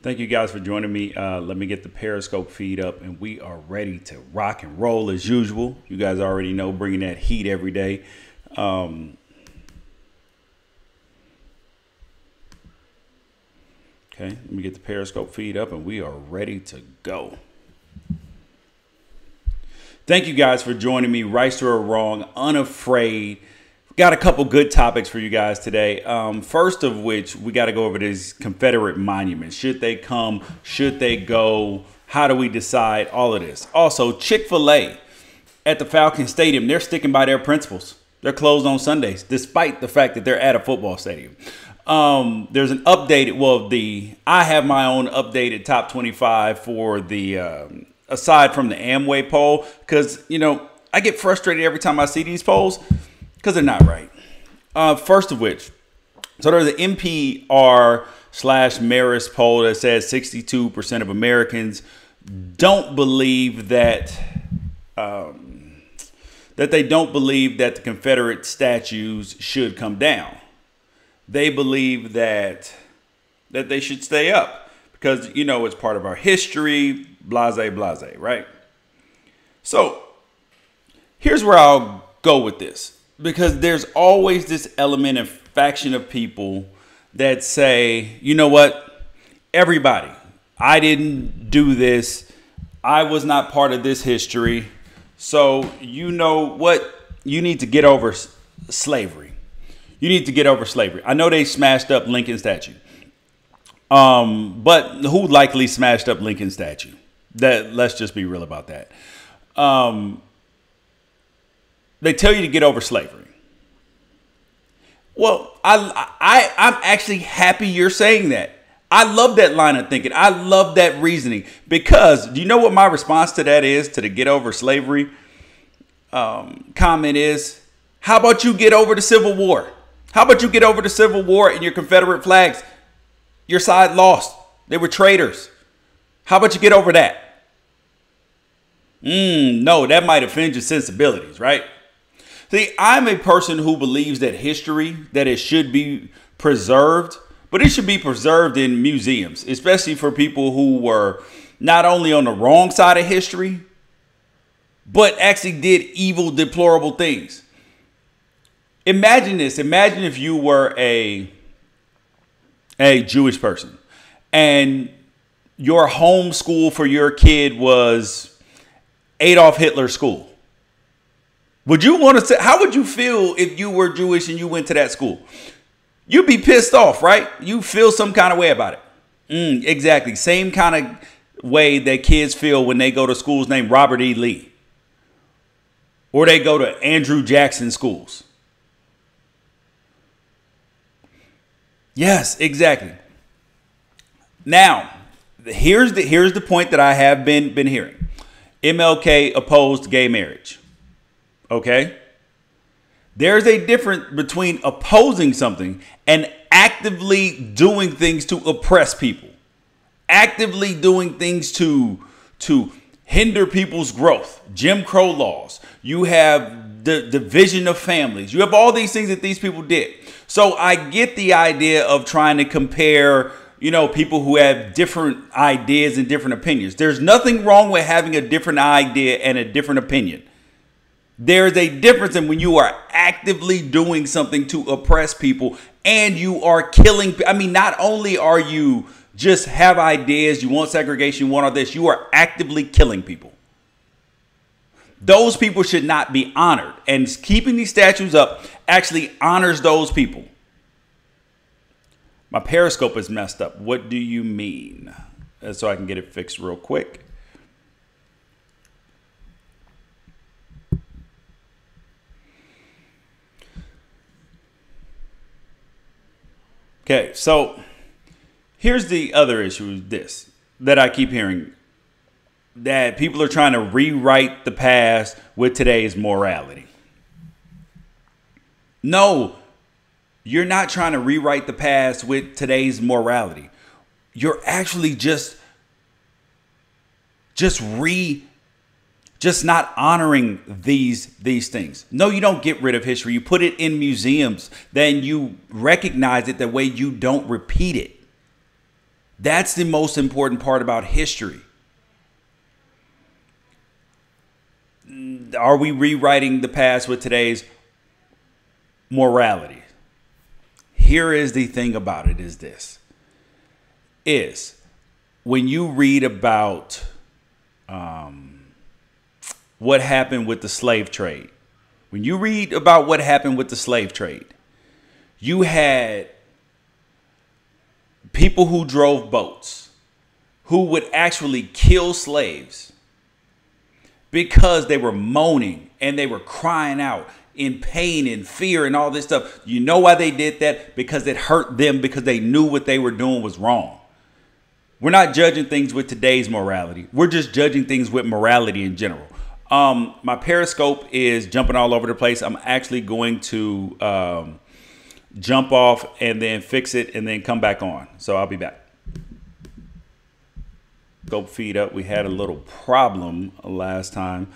Thank you guys for joining me. Let me get the Periscope feed up and we are ready to rock and roll as usual. You guys already know, bringing that heat every day. Okay, let me get the Periscope feed up and we are ready to go. Thank you guys for joining me. Right or wrong, unafraid. Got a couple good topics for you guys today. First of which, we got to go over these Confederate monuments. Should they come? Should they go? How do we decide? All of this. Also, Fil A at the Falcons Stadium, they're sticking by their principles. They're closed on Sundays, despite the fact that they're at a football stadium. There's an updated, I have my own updated top 25 for the, aside from the Amway poll, because, I get frustrated every time I see these polls. Because they're not right. First of which, so there's an NPR/Marist poll that says 62% of Americans don't believe that they don't believe that the Confederate statues should come down. They believe that they should stay up because it's part of our history. Blase, blase, right? So here's where I'll go with this. Because there's always this element and faction of people that say, you know what, everybody, I didn't do this. I was not part of this history. So you know what? You need to get over slavery. You need to get over slavery. I know they smashed up Lincoln's statue. But who likely smashed up Lincoln's statue? Let's just be real about that. They tell you to get over slavery. Well, I'm actually happy you're saying that. I love that line of thinking. I love that reasoning because do you know what my response to that is, to the get over slavery comment is? How about you get over the Civil War? How about you get over the Civil War and your Confederate flags? Your side lost. They were traitors. How about you get over that? No, that might offend your sensibilities, right? See, I'm a person who believes that history, that it should be preserved, but it should be preserved in museums, especially for people who were not only on the wrong side of history, but actually did evil, deplorable things. Imagine this. Imagine if you were a Jewish person and your home school for your kid was Adolf Hitler's school. Would you want to say, how would you feel if you were Jewish and you went to that school? You'd be pissed off, right? You feel some kind of way about it. Exactly. Same kind of way that kids feel when they go to schools named Robert E. Lee. Or they go to Andrew Jackson schools. Yes, exactly. Now, here's the point that I have been hearing. MLK opposed gay marriage. Okay. There's a difference between opposing something and actively doing things to oppress people, actively doing things to hinder people's growth. Jim Crow laws. You have the division of families. You have all these things that these people did. So I get the idea of trying to compare, people who have different ideas and different opinions. There's nothing wrong with having a different idea and a different opinion. There is a difference in when you are actively doing something to oppress people and you are killing. I mean, not only are you just have ideas, you want segregation, you want all this, you are actively killing people. Those people should not be honored. And keeping these statues up actually honors those people. My Periscope is messed up. What do you mean? So I can get it fixed real quick. Okay, so here's the other issue with this that I keep hearing, that people are trying to rewrite the past with today's morality. No, you're not trying to rewrite the past with today's morality. You're actually just not honoring these things. No, you don't get rid of history. You put it in museums. Then you recognize it the way you don't repeat it. That's the most important part about history. Are we rewriting the past with today's morality? Here is the thing about it is this. Is when you read about what happened with the slave trade, when you read about what happened with the slave trade, you had people who drove boats who would actually kill slaves because they were moaning and they were crying out in pain and fear and all this stuff. You know why they did that? Because it hurt them, because they knew what they were doing was wrong. We're not judging things with today's morality. We're just judging things with morality in general. My Periscope is jumping all over the place. I'm actually going to jump off and then fix it and then come back on. So I'll be back. Scope feed up. We had a little problem last time.